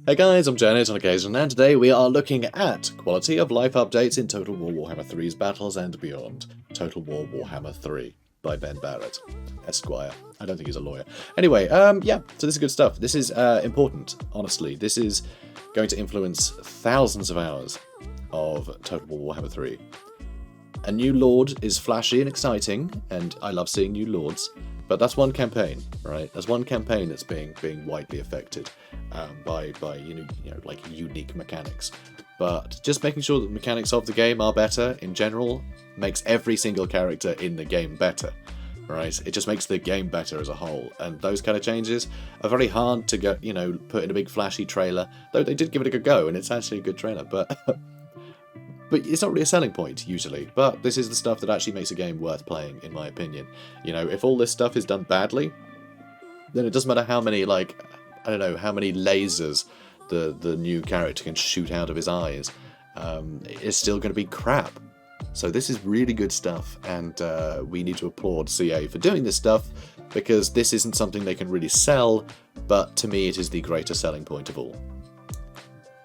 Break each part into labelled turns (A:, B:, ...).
A: Hey guys, I'm JanetOnOccasion, and today we are looking at quality of life updates in Total War Warhammer 3's Battles and Beyond. Total War Warhammer 3 by Ben Barrett, Esquire. I don't think he's a lawyer. Anyway, yeah, so this is good stuff. This is important, honestly. This is going to influence thousands of hours of Total War Warhammer 3. A new Lord is flashy and exciting, and I love seeing new Lords, but that's one campaign, right? That's one campaign that's being widely affected by like unique mechanics. But just making sure that the mechanics of the game are better in general makes every single character in the game better, right? It just makes the game better as a whole, and those kind of changes are very hard to get, put in a big flashy trailer. Though they did give it a good go, and it's actually a good trailer, but but it's not really a selling point, usually. But this is the stuff that actually makes a game worth playing, in my opinion. If all this stuff is done badly, then it doesn't matter how many, how many lasers the new character can shoot out of his eyes. It's still going to be crap. So this is really good stuff, and we need to applaud CA for doing this stuff, because this isn't something they can really sell, but to me it is the greatest selling point of all.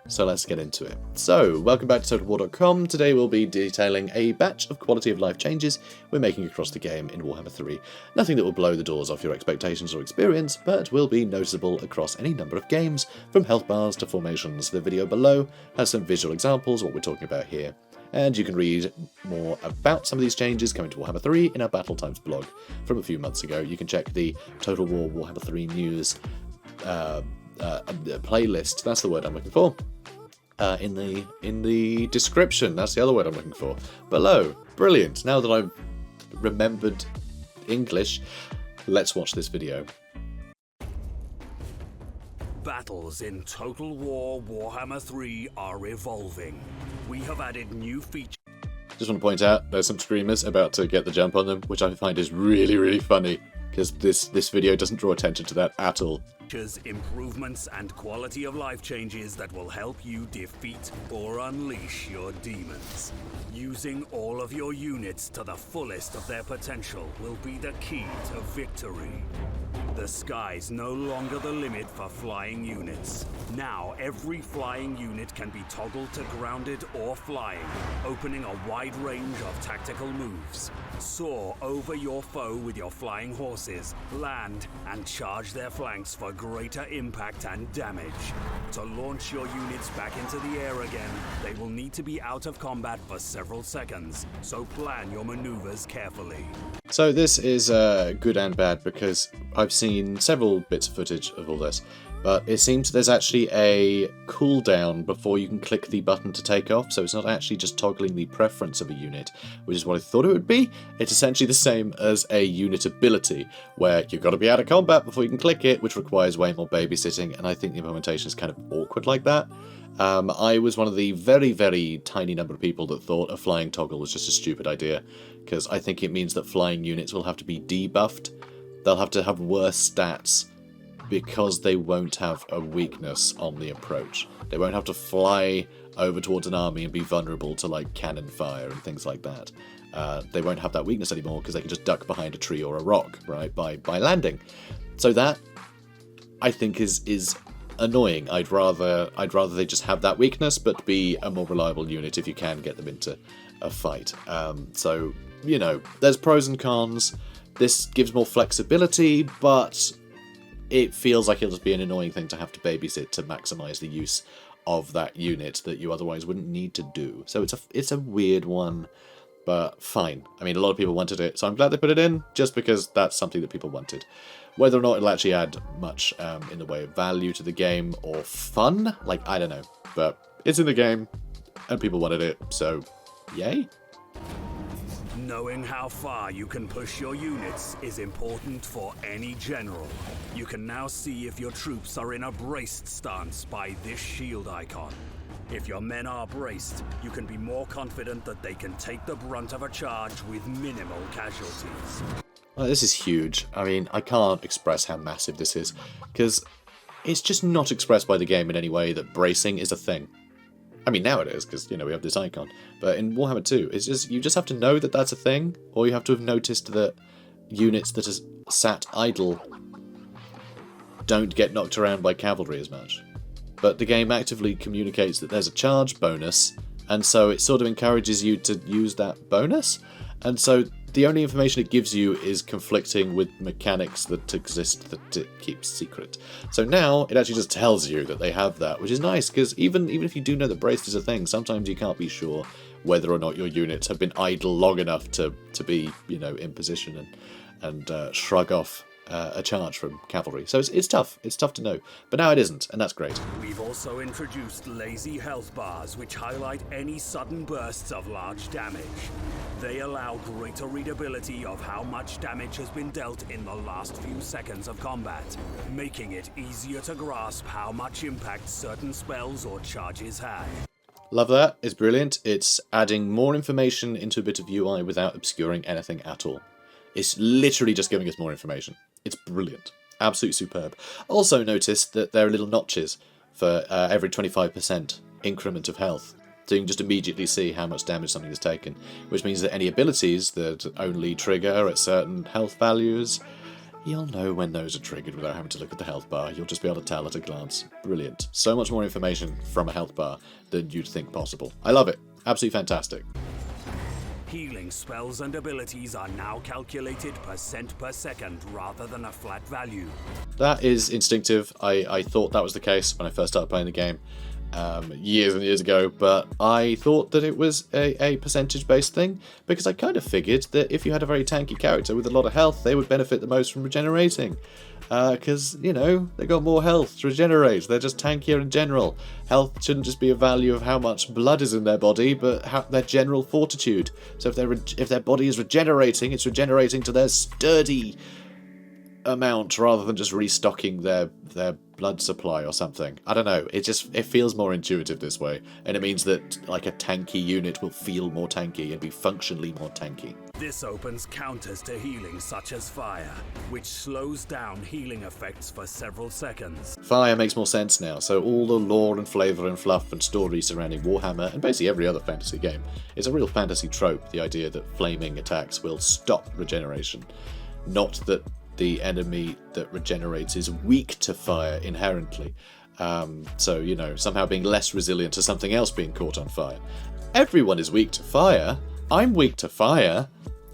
A: So let's get into it. So, welcome back to TotalWar.com. Today we'll be detailing a batch of quality of life changes we're making across the game in Warhammer 3. Nothing that will blow the doors off your expectations or experience, but will be noticeable across any number of games, from health bars to formations. The video below has some visual examples of what we're talking about here, and you can read more about some of these changes coming to Warhammer 3 in our Battle Times blog from a few months ago. You can check the Total War Warhammer 3 news playlist, that's the word I'm looking for, in the description, that's the other word I'm looking for, below. Brilliant. Now that I've remembered English, let's watch this video.
B: Battles in Total War Warhammer 3 are evolving. We have added new features.
A: Just want to point out, there's some screamers about to get the jump on them, which I find is really, really funny, because this video doesn't draw attention to that at all.
B: Improvements and quality of life changes that will help you defeat or unleash your demons. Using all of your units to the fullest of their potential will be the key to victory. The sky's no longer the limit for flying units. Now every flying unit can be toggled to grounded or flying, opening a wide range of tactical moves. Soar over your foe with your flying horses, land, and charge their flanks for greater impact and damage. To launch your units back into the air again, they will need to be out of combat for several seconds, so plan your maneuvers carefully.
A: So this is good and bad, because I've seen several bits of footage of all this, but it seems there's actually a cooldown before you can click the button to take off, so it's not actually just toggling the preference of a unit, which is what I thought it would be. It's essentially the same as a unit ability, where you've got to be out of combat before you can click it, which requires way more babysitting, and I think the implementation is kind of awkward like that. I was one of the very, very tiny number of people that thought a flying toggle was just a stupid idea, because I think it means that flying units will have to be debuffed. They'll have to have worse stats because they won't have a weakness on the approach. They won't have to fly over towards an army and be vulnerable to like cannon fire and things like that. They won't have that weakness anymore because they can just duck behind a tree or a rock, right, by landing. So that, I think, is annoying. I'd rather they just have that weakness, but be a more reliable unit if you can get them into a fight. So, there's pros and cons. This gives more flexibility, but it feels like it'll just be an annoying thing to have to babysit to maximize the use of that unit that you otherwise wouldn't need to do. So it's a weird one, but fine. I mean, a lot of people wanted it, so I'm glad they put it in, just because that's something that people wanted. Whether or not it'll actually add much in the way of value to the game or fun, I don't know. But it's in the game, and people wanted it, so yay.
B: Knowing how far you can push your units is important for any general. You can now see if your troops are in a braced stance by this shield icon. If your men are braced, you can be more confident that they can take the brunt of a charge with minimal casualties.
A: Well, this is huge. I mean, I can't express how massive this is, because it's just not expressed by the game in any way that bracing is a thing. I mean, now it is, because, we have this icon. But in Warhammer 2, it's just, you just have to know that that's a thing, or you have to have noticed that units that are sat idle don't get knocked around by cavalry as much. but the game actively communicates that there's a charge bonus, and so it sort of encourages you to use that bonus. And so the only information it gives you is conflicting with mechanics that exist that it keeps secret. So now it actually just tells you that they have that, which is nice, because even if you do know that braced is a thing, sometimes you can't be sure whether or not your units have been idle long enough to be, you know, in position and shrug off a charge from cavalry. So it's tough. It's tough to know. But now it isn't, and that's great.
B: We've also introduced lazy health bars, which highlight any sudden bursts of large damage. They allow greater readability of how much damage has been dealt in the last few seconds of combat, making it easier to grasp how much impact certain spells or charges have.
A: Love that. It's brilliant. It's adding more information into a bit of UI without obscuring anything at all. It's literally just giving us more information. It's brilliant. Absolutely superb. Also notice that there are little notches for every 25% increment of health. So you can just immediately see how much damage something has taken, which means that any abilities that only trigger at certain health values, you'll know when those are triggered without having to look at the health bar. You'll just be able to tell at a glance. Brilliant. So much more information from a health bar than you'd think possible. I love it. Absolutely fantastic.
B: Healing spells and abilities are now calculated percent per second rather than a flat value.
A: That is instinctive. I thought that was the case when I first started playing the game years and years ago, but I thought that it was a percentage-based thing, because I kind of figured that if you had a very tanky character with a lot of health, they would benefit the most from regenerating. Because, you know, they got more health to regenerate. They're just tankier in general. Health shouldn't just be a value of how much blood is in their body, but their general fortitude. So if their body is regenerating, it's regenerating to their sturdy amount rather than just restocking their blood supply or something. I don't know. It feels more intuitive this way, and it means that like a tanky unit will feel more tanky and be functionally more tanky.
B: This opens counters to healing such as fire, which slows down healing effects for several seconds.
A: Fire makes more sense now, so all the lore and flavour and fluff and story surrounding Warhammer, and basically every other fantasy game, is a real fantasy trope, the idea that flaming attacks will stop regeneration. Not that the enemy that regenerates is weak to fire inherently. So, you know, somehow being less resilient to something else being caught on fire. Everyone is weak to fire. I'm weak to fire.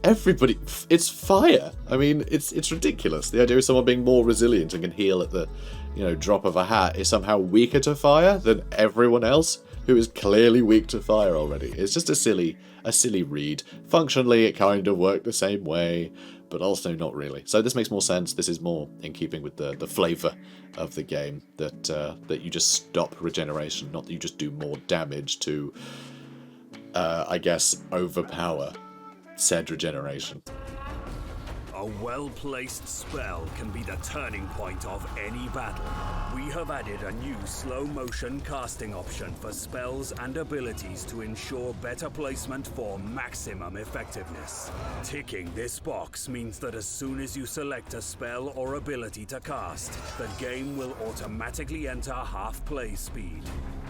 A: Everybody, it's fire. I mean, it's ridiculous. The idea of someone being more resilient and can heal at the, you know, drop of a hat is somehow weaker to fire than everyone else who is clearly weak to fire already. It's just a silly read. Functionally, it kind of worked the same way, but also not really. So this makes more sense. This is more in keeping with the flavour of the game, that you just stop regeneration, not that you just do more damage to, I guess, overpower said regeneration.
B: A well-placed spell can be the turning point of any battle. We have added a new slow-motion casting option for spells and abilities to ensure better placement for maximum effectiveness. Ticking this box means that as soon as you select a spell or ability to cast, the game will automatically enter half play speed.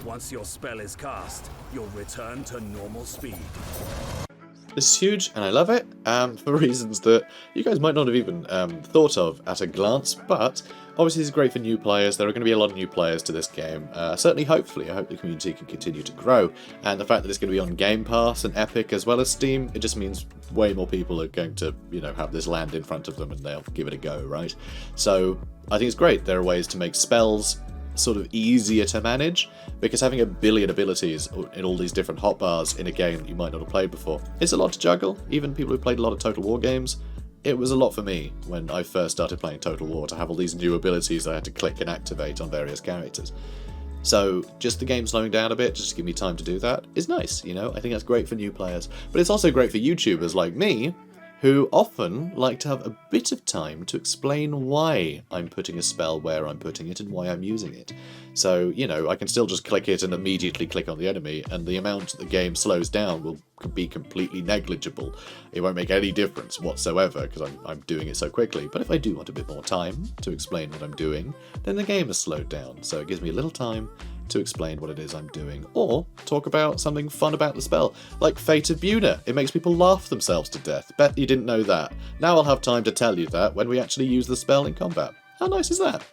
B: Once your spell is cast, you'll return to normal speed.
A: This is huge, and I love it, for reasons that you guys might not have even thought of at a glance, but obviously this is great for new players. There are going to be a lot of new players to this game. Certainly, hopefully, I hope the community can continue to grow, and the fact that it's going to be on Game Pass and Epic as well as Steam, it just means way more people are going to, you know, have this land in front of them and they'll give it a go, right? So I think it's great. There are ways to make spells sort of easier to manage, because having a billion abilities in all these different hotbars in a game that you might not have played before is a lot to juggle. Even people who played a lot of Total War games, it was a lot for me when I first started playing Total War to have all these new abilities I had to click and activate on various characters. So just the game slowing down a bit, just to give me time to do that, is nice, you know? I think that's great for new players. But it's also great for YouTubers like me, who often like to have a bit of time to explain why I'm putting a spell where I'm putting it and why I'm using it. So, you know, I can still just click it and immediately click on the enemy, and the amount the game slows down will be completely negligible. It won't make any difference whatsoever, because I'm doing it so quickly. But if I do want a bit more time to explain what I'm doing, then the game has slowed down, so it gives me a little time to explain what it is I'm doing, or talk about something fun about the spell, like Fate of Buna. It makes people laugh themselves to death. Bet you didn't know that. Now I'll have time to tell you that when we actually use the spell in combat. How nice is that?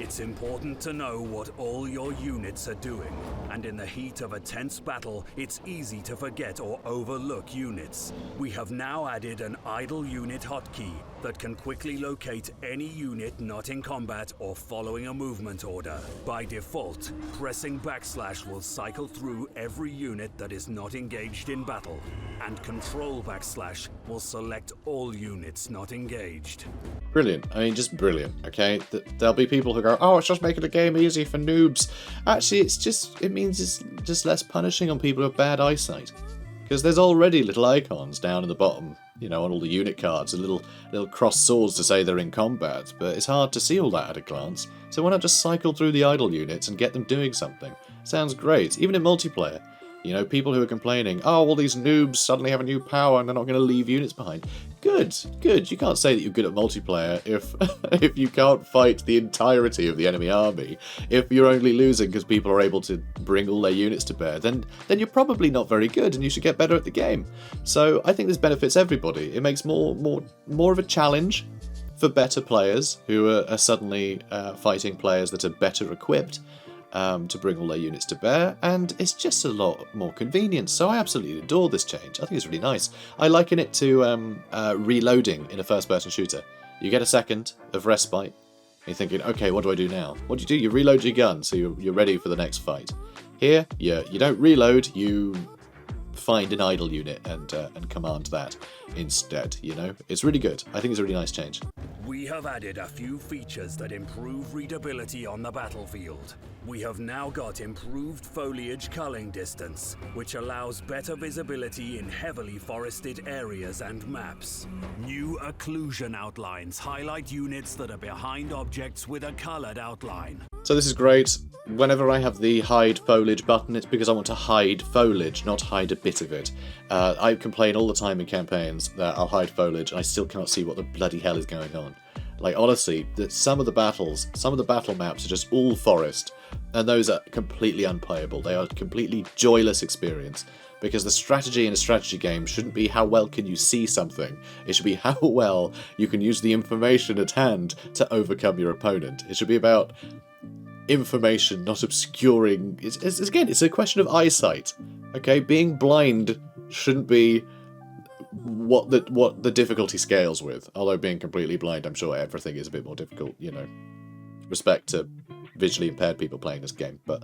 B: It's important to know what all your units are doing, and in the heat of a tense battle, it's easy to forget or overlook units. We have now added an idle unit hotkey that can quickly locate any unit not in combat or following a movement order. By default, pressing backslash will cycle through every unit that is not engaged in battle, and control backslash will select all units not engaged.
A: Brilliant. I mean, just brilliant, okay? There'll be people who go, oh, it's just making the game easy for noobs. Actually, it means it's just less punishing on people with bad eyesight. Because there's already little icons down at the bottom, you know, on all the unit cards, little crossed swords to say they're in combat, but it's hard to see all that at a glance. So why not just cycle through the idle units and get them doing something? Sounds great. Even in multiplayer. You know, people who are complaining, oh, all these noobs suddenly have a new power and they're not going to leave units behind. Good, good. You can't say that you're good at multiplayer if you can't fight the entirety of the enemy army. If you're only losing because people are able to bring all their units to bear, then you're probably not very good and you should get better at the game. So I think this benefits everybody. It makes more of a challenge for better players who are suddenly fighting players that are better equipped. To bring all their units to bear, and it's just a lot more convenient, so I absolutely adore this change. I think it's really nice. I liken it to reloading in a first-person shooter. You get a second of respite, and you're thinking, okay, what do I do now? What do? You reload your gun, so you're ready for the next fight. Here, you don't reload, you find an idle unit and command that instead, you know? It's really good. I think it's a really nice change.
B: We have added a few features that improve readability on the battlefield. We have now got improved foliage culling distance, which allows better visibility in heavily forested areas and maps. New occlusion outlines highlight units that are behind objects with a colored outline.
A: So this is great. Whenever I have the hide foliage button, it's because I want to hide foliage, not hide a bit of it. I complain all the time in campaigns that I'll hide foliage and I still cannot see what the bloody hell is going on. Like, honestly, some of the battle maps are just all forest, and those are completely unplayable. They are a completely joyless experience, because the strategy in a strategy game shouldn't be how well can you see something. It should be how well you can use the information at hand to overcome your opponent. It should be about information, not obscuring. It's a question of eyesight. Okay, being blind shouldn't be what the difficulty scales with. Although being completely blind, I'm sure everything is a bit more difficult, you know. Respect to visually impaired people playing this game, but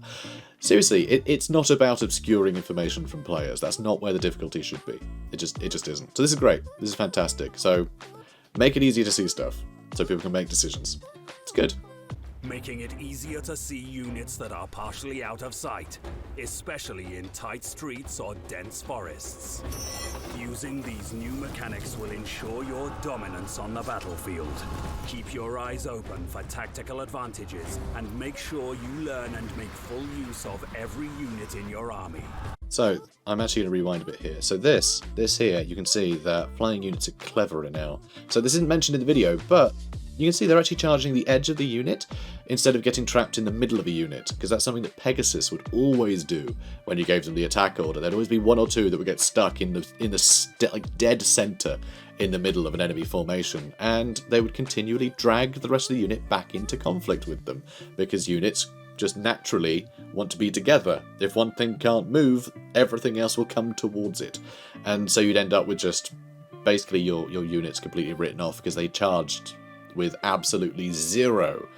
A: seriously, it's not about obscuring information from players. That's not where the difficulty should be. It just isn't. So this is great. This is fantastic. So make it easier to see stuff so people can make decisions. It's good.
B: Making it easier to see units that are partially out of sight, especially in tight streets or dense forests. Using these new mechanics will ensure your dominance on the battlefield. Keep your eyes open for tactical advantages and make sure you learn and make full use of every unit in your army.
A: So, I'm actually going to rewind a bit here. So this here, you can see that flying units are cleverer now. So this isn't mentioned in the video, but you can see they're actually charging the edge of the unit instead of getting trapped in the middle of a unit, because that's something that Pegasus would always do when you gave them the attack order. There'd always be one or two that would get stuck in the like dead center in the middle of an enemy formation, and they would continually drag the rest of the unit back into conflict with them, because units just naturally want to be together. If one thing can't move, everything else will come towards it, and so you'd end up with just basically your units completely written off because they charged with absolutely zero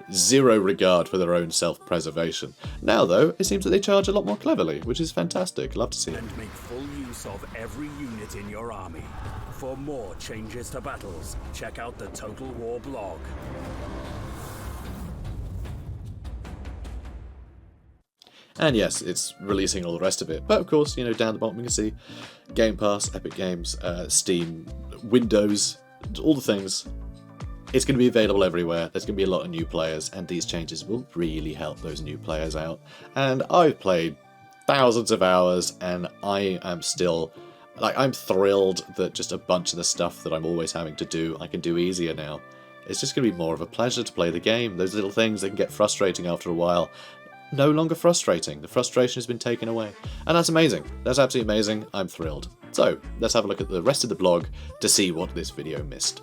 A: regard for their own self-preservation. Now, though, it seems that they charge a lot more cleverly, which is fantastic. Love to see it.
B: And make full use of every unit in your army. For more changes to battles, check out the Total War blog.
A: And yes, it's releasing all the rest of it. But of course, you know, down the bottom you can see Game Pass, Epic Games, Steam, Windows, all the things. It's going to be available everywhere. There's going to be a lot of new players, and these changes will really help those new players out. And I've played thousands of hours, and I am still, like, I'm thrilled that just a bunch of the stuff that I'm always having to do, I can do easier now. It's just going to be more of a pleasure to play the game. Those little things that can get frustrating after a while, no longer frustrating. The frustration has been taken away. And that's amazing. That's absolutely amazing. I'm thrilled. So, let's have a look at the rest of the blog to see what this video missed.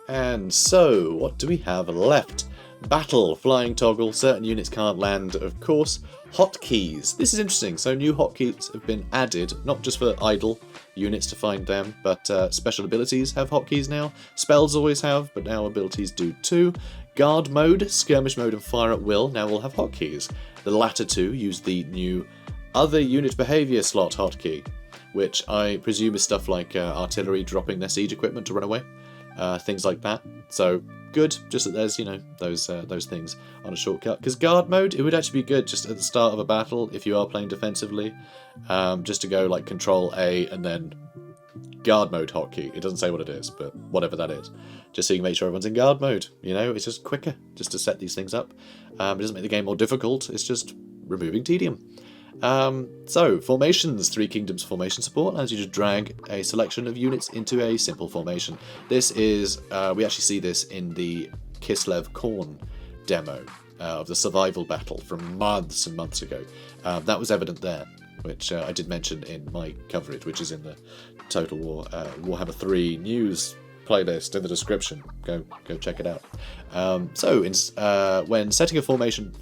A: And so, what do we have left? Battle, flying toggle, certain units can't land, of course. Hotkeys. This is interesting. So new hotkeys have been added, not just for idle units to find them, but special abilities have hotkeys now. Spells always have, but now abilities do too. Guard mode, skirmish mode, and fire at will now will have hotkeys. The latter two use the new other unit behavior slot hotkey, which I presume is stuff like artillery dropping their siege equipment to run away, things like that. So good, just that there's, you know, those things on a shortcut. Because guard mode, it would actually be good just at the start of a battle if you are playing defensively, just to go like Control A and then guard mode hotkey. It doesn't say what it is, but whatever that is, just so you can make sure everyone's in guard mode. You know, it's just quicker just to set these things up. It doesn't make the game more difficult. It's just removing tedium. So, formations, Three Kingdoms formation support allows you to drag a selection of units into a simple formation. This is, we actually see this in the Kislev Khorne demo of the survival battle from months and months ago. That was evident there, which I did mention in my coverage, which is in the Total War Warhammer 3 news playlist in the description. Go check it out. When setting a formation,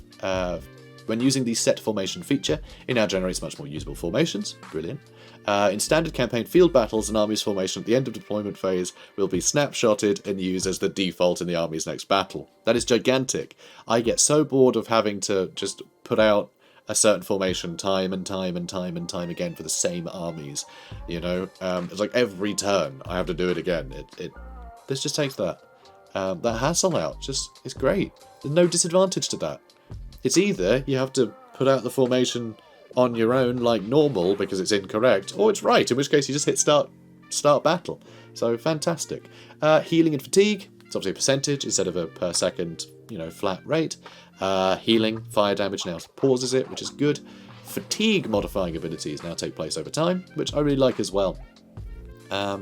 A: when using the set formation feature, it now generates much more usable formations. Brilliant. In standard campaign field battles, an army's formation at the end of deployment phase will be snapshotted and used as the default in the army's next battle. That is gigantic. I get so bored of having to just put out a certain formation time and time again for the same armies. You know, it's like every turn I have to do it again. This just takes that hassle out. It's great. There's no disadvantage to that. It's either you have to put out the formation on your own like normal because it's incorrect, or it's right, in which case you just hit start battle. So fantastic. Healing and fatigue, it's obviously a percentage instead of a per second, you know, flat rate. Healing, fire damage now pauses it, which is good. Fatigue modifying abilities now take place over time, which I really like as well.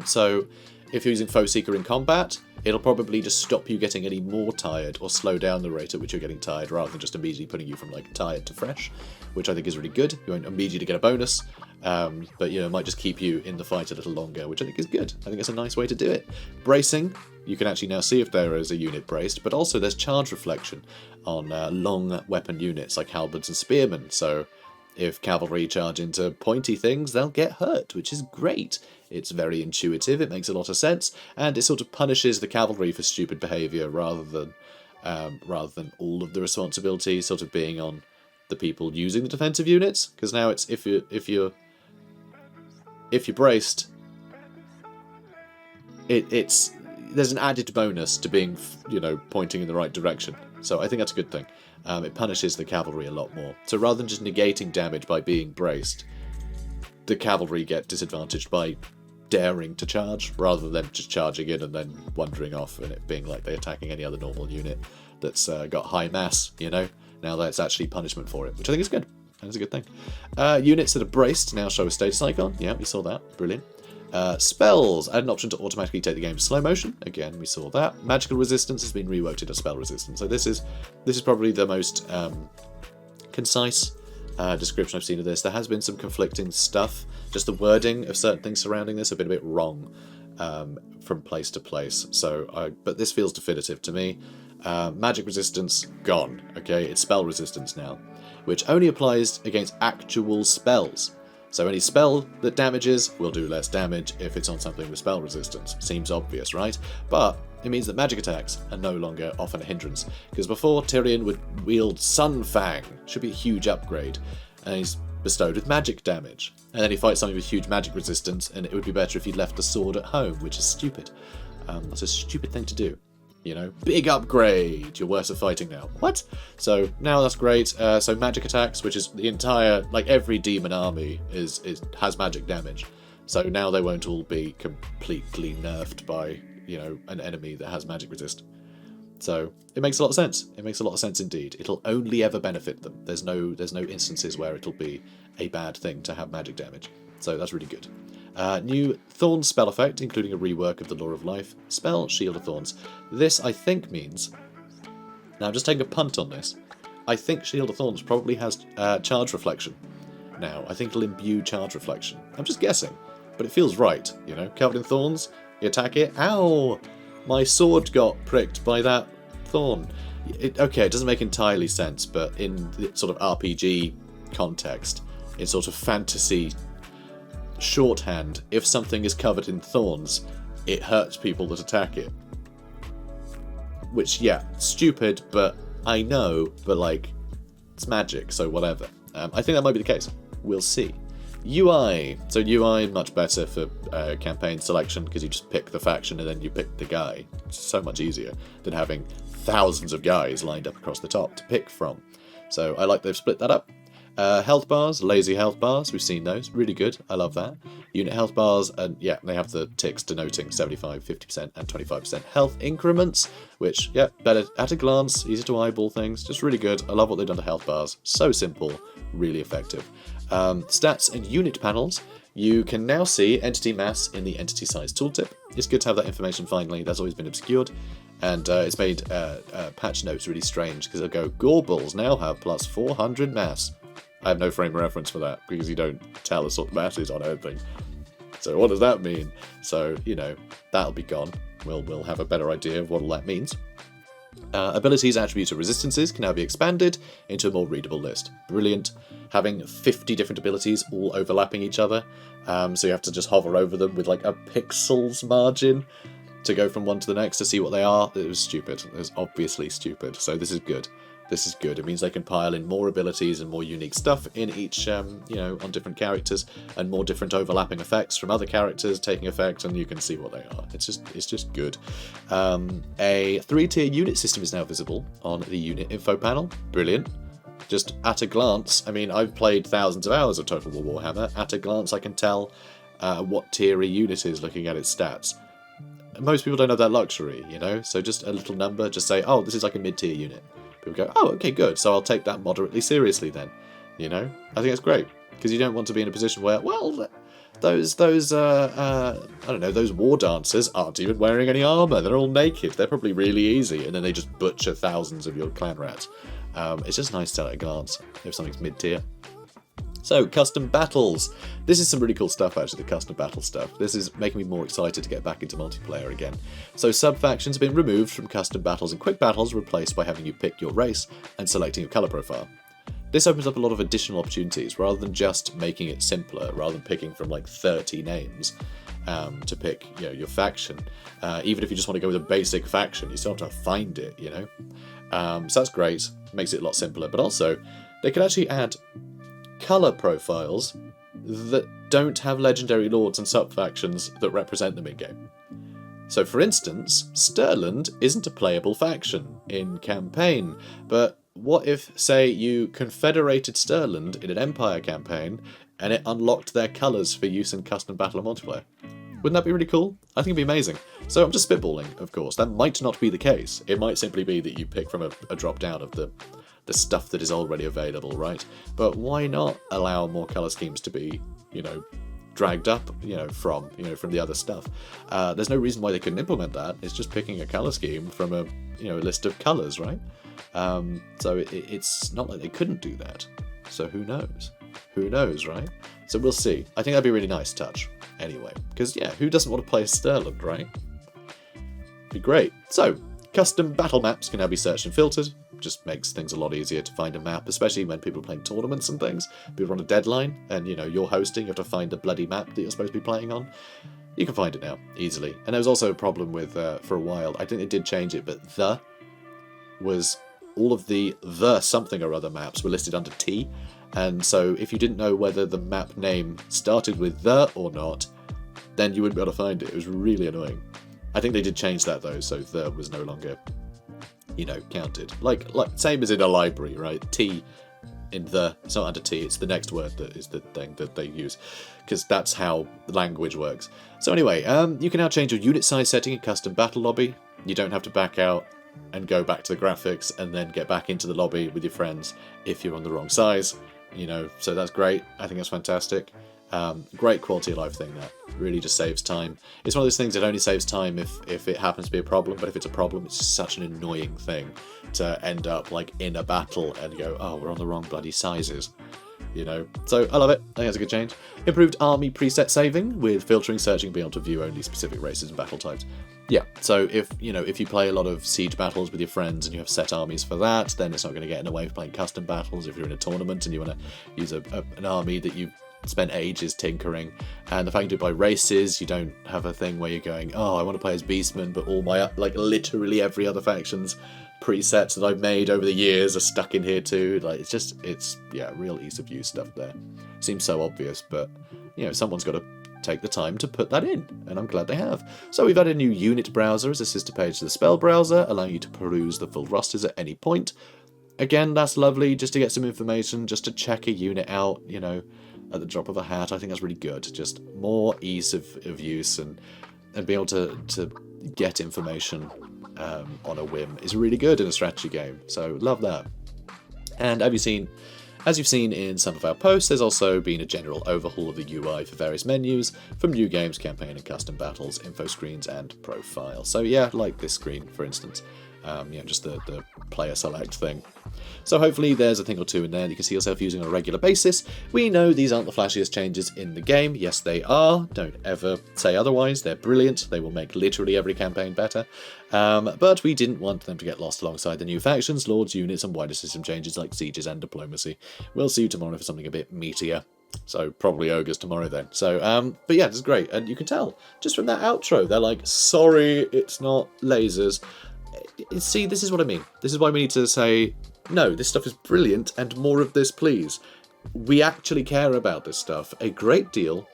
A: So if you're using Foe Seeker in combat, it'll probably just stop you getting any more tired or slow down the rate at which you're getting tired rather than just immediately putting you from like tired to fresh, which I think is really good. You won't immediately get a bonus, but you know, it might just keep you in the fight a little longer, which I think is good. I think it's a nice way to do it. Bracing, you can actually now see if there is a unit braced, but also there's charge reflection on long weapon units like halberds and spearmen, so if cavalry charge into pointy things, they'll get hurt, which is great. It's very intuitive, it makes a lot of sense, and it sort of punishes the cavalry for stupid behaviour rather than all of the responsibility sort of being on the people using the defensive units. Because now it's if you're braced, there's an added bonus to being, you know, pointing in the right direction. So I think that's a good thing. It punishes the cavalry a lot more. So rather than just negating damage by being braced, the cavalry get disadvantaged by daring to charge, rather than just charging in and then wandering off and it being like they're attacking any other normal unit that's got high mass, you know? Now that's actually punishment for it, which I think is good. And it's a good thing. Units that are braced now show a status icon. Yeah, we saw that. Brilliant. Spells, add an option to automatically take the game to slow motion. Again, we saw that. Magical resistance has been reworked into spell resistance. So this is probably the most concise description I've seen of this. There has been some conflicting stuff. Just the wording of certain things surrounding this have been a bit wrong from place to place. But this feels definitive to me. Magic resistance gone. Okay, it's spell resistance now, which only applies against actual spells. So any spell that damages will do less damage if it's on something with spell resistance. Seems obvious, right? But it means that magic attacks are no longer often a hindrance. Because before, Tyrion would wield Sunfang, should be a huge upgrade, and he's bestowed with magic damage. And then he fights something with huge magic resistance, and it would be better if he'd left the sword at home, which is stupid. That's a stupid thing to do. You know, big upgrade, you're worse at fighting now. What? So now that's great. So magic attacks, which is the entire, like every demon army has magic damage. So now they won't all be completely nerfed by, you know, an enemy that has magic resist. So it makes a lot of sense. It makes a lot of sense indeed. It'll only ever benefit them. There's no instances where it'll be a bad thing to have magic damage. So that's really good. New Thorn spell effect, including a rework of the Law of Life. Spell, Shield of Thorns. This, I think, means... Now, I'm just taking a punt on this. I think Shield of Thorns probably has charge reflection. Now, I think it'll imbue charge reflection. I'm just guessing, but it feels right, you know? Covered in thorns, you attack it. Ow! My sword got pricked by that thorn. Okay, it doesn't make entirely sense, but in the sort of RPG context, in sort of fantasy shorthand, if something is covered in thorns, it hurts people that attack it. Which, yeah, stupid, but I know, but like, it's magic, so whatever. I think that might be the case. We'll see. UI. So UI much better for campaign selection because you just pick the faction and then you pick the guy. It's so much easier than having thousands of guys lined up across the top to pick from. So I like they've split that up. Health bars, lazy health bars, we've seen those. Really good, I love that. Unit health bars, and yeah, they have the ticks denoting 75, 50% and 25% health increments, which, yeah, better at a glance, easy to eyeball things, just really good. I love what they've done to health bars. So simple, really effective. Stats and unit panels. You can now see entity mass in the entity size tooltip. It's good to have that information finally, that's always been obscured. And it's made patch notes really strange, because they'll go, Gorbals now have plus 400 mass. I have no frame of reference for that, because you don't tell us what mass is on anything. So what does that mean? So, you know, that'll be gone. We'll have a better idea of what all that means. Abilities, attributes, and resistances can now be expanded into a more readable list. Brilliant. Having 50 different abilities all overlapping each other, so you have to just hover over them with like a pixel's margin to go from one to the next to see what they are. It was stupid. It was obviously stupid. So this is good. This is good. It means they can pile in more abilities and more unique stuff in each, you know, on different characters, and more different overlapping effects from other characters taking effect, and you can see what they are. It's just good. A 3-tier unit system is now visible on the unit info panel. Brilliant. Just at a glance, I mean, I've played thousands of hours of Total War Warhammer. At a glance, I can tell what tier a unit is looking at its stats. Most people don't have that luxury, you know, so just a little number, just say, oh, this is like a mid-tier unit. People go, oh, okay, good, so I'll take that moderately seriously then, you know? I think that's great, because you don't want to be in a position where, well, those I don't know, those war dancers aren't even wearing any armour, they're all naked, they're probably really easy, and then they just butcher thousands of your clan rats. It's just nice to tell at a glance if something's mid-tier. So, custom battles. This is some really cool stuff, actually, the custom battle stuff. This is making me more excited to get back into multiplayer again. So, sub-factions have been removed from custom battles, and quick battles replaced by having you pick your race and selecting your colour profile. This opens up a lot of additional opportunities, rather than just making it simpler, rather than picking from like 30 names to pick, you know, your faction. Even if you just want to go with a basic faction, you still have to find it, you know? So that's great, makes it a lot simpler, but also, they can actually add colour profiles that don't have legendary lords and sub-factions that represent them in-game. So for instance, Stirland isn't a playable faction in campaign, but what if, say, you confederated Stirland in an Empire campaign and it unlocked their colours for use in custom battle and multiplayer? Wouldn't that be really cool? I think it'd be amazing. So I'm just spitballing, of course. That might not be the case. It might simply be that you pick from a drop-down of the stuff that is already available, right? But why not allow more colour schemes to be, you know, dragged up, from the other stuff? There's no reason why they couldn't implement that. It's just picking a colour scheme from a list of colours, right? So it's not like they couldn't do that. So who knows? Who knows, right? So we'll see. I think that'd be a really nice touch, anyway. Because, yeah, who doesn't want to play Stirland, right? Be great. So, custom battle maps can now be searched and filtered. Just makes things a lot easier to find a map, especially when people are playing tournaments and things. People are on a deadline, and, you know, you're hosting, you have to find the bloody map that you're supposed to be playing on. You can find it now, easily. And there was also a problem with, for a while, I think they did change it, but all of the something or other maps were listed under T, and so if you didn't know whether the map name started with the or not, then you wouldn't be able to find it. It was really annoying. I think they did change that though, so the was no longer, counted. Like same as in a library, right? T in it's not under T, it's the next word that is the thing that they use, because that's how the language works. So anyway, you can now change your unit size setting in custom battle lobby. You don't have to back out and go back to the graphics and then get back into the lobby with your friends if you're on the wrong size, so that's great. I think that's fantastic. Great quality of life thing that really just saves time. It's one of those things that only saves time if it happens to be a problem, but if it's a problem, it's just such an annoying thing to end up like in a battle and go, oh, we're on the wrong bloody sizes. you know. So I love it. I think that's a good change. Improved army preset saving with filtering, searching, being able to view only specific races and battle types. Yeah, so if you play a lot of siege battles with your friends and you have set armies for that, then it's not going to get in the way of playing custom battles. If you're in a tournament and you want to use an army that you've spent ages tinkering, and the fact you do it by races, you don't have a thing where you're going, oh, I want to play as Beastman, but all my, like, literally every other faction's presets that I've made over the years are stuck in here too. Like, it's real ease of use stuff there. Seems so obvious, but someone's got to take the time to put that in, and I'm glad they have. So we've added a new unit browser as a sister page to the spell browser, allowing you to peruse the full rosters at any point. Again, that's lovely, just to get some information, just to check a unit out, at the drop of a hat. I think that's really good. Just more ease of use and being able to get information on a whim is really good in a strategy game. So love that. And as you've seen in some of our posts, there's also been a general overhaul of the UI for various menus, from new games, campaign and custom battles, info screens and profile. So yeah, like this screen, for instance. Just the player select thing. So hopefully there's a thing or two in there that you can see yourself using on a regular basis. We know these aren't the flashiest changes in the game. Yes, they are. Don't ever say otherwise. They're brilliant. They will make literally every campaign better. But we didn't want them to get lost alongside the new factions, lords, units, and wider system changes like sieges and diplomacy. We'll see you tomorrow for something a bit meatier. So probably ogres tomorrow then. So, but yeah, this is great. And you can tell just from that outro, they're like, sorry, it's not lasers. See, this is what I mean. This is why we need to say, no, this stuff is brilliant and more of this, please. We actually care about this stuff a great deal,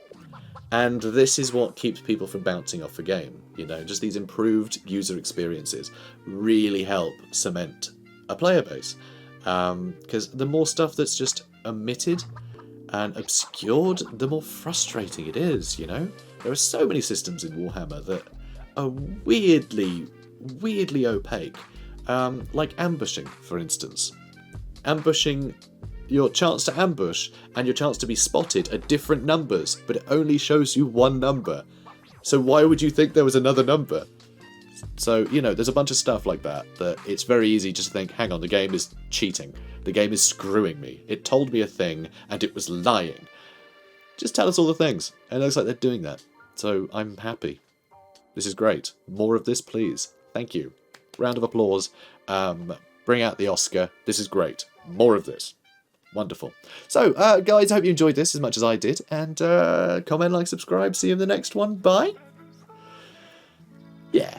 A: and this is what keeps people from bouncing off the game. Just these improved user experiences really help cement a player base. Because the more stuff that's just omitted and obscured, the more frustrating it is, There are so many systems in Warhammer that are weirdly opaque, like ambushing, for instance. Ambushing, your chance to ambush and your chance to be spotted are different numbers, but it only shows you one number. So why would you think there was another number? So, there's a bunch of stuff like that it's very easy just to think, hang on, the game is cheating. The game is screwing me. It told me a thing and it was lying. Just tell us all the things. And it looks like they're doing that. So I'm happy. This is great. More of this, please. Thank you. Round of applause. Bring out the Oscar. This is great. More of this. Wonderful. So, guys, I hope you enjoyed this as much as I did. And comment, like, subscribe. See you in the next one. Bye. Yeah.